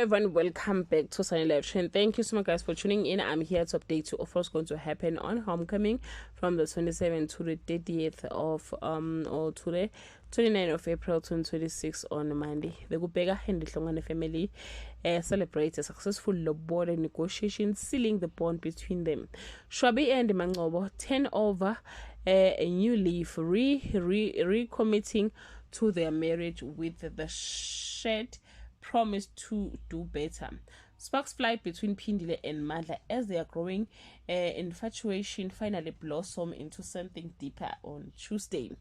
everyone, welcome back to Sunny Live Trend. Thank you so much guys for tuning in. I'm here to update you of what's going to happen on Homecoming from the 27th to the 30th of or to the 29th of April 2026 on Monday. The Gubega and the Hlongwane family celebrate a successful lobola negotiation sealing the bond between them. Shwabi and Mangobo turn over a new leaf, recommitting to their marriage with the shared promise to do better. Sparks fly between Pindile and Mandla as their growing infatuation finally blossom into something deeper on Tuesday.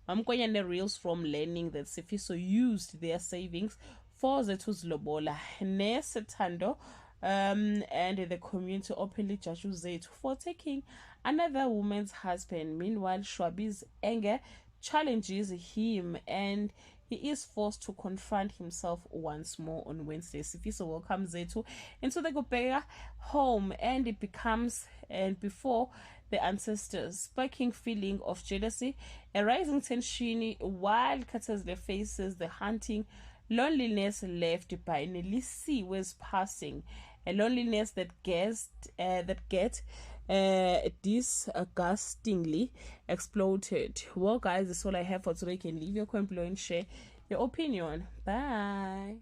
Mamkwanyane reels from learning that Sifiso used their savings for Zethu's lobola. Nesethando and the community openly judges Zethu for taking another woman's husband. Meanwhile, Shwabi's anger challenges him and he is forced to confront himself once more on Wednesday. Sifiso welcomes Zethu into the Gubega home and it becomes, and before the ancestors, sparking feeling of jealousy, a rising tension while Katzazle faces the haunting loneliness left by Nelisi was passing, a loneliness that gets disgustingly exploded. Well guys, that's all I have for today. You can leave your comment below and share your opinion. Bye.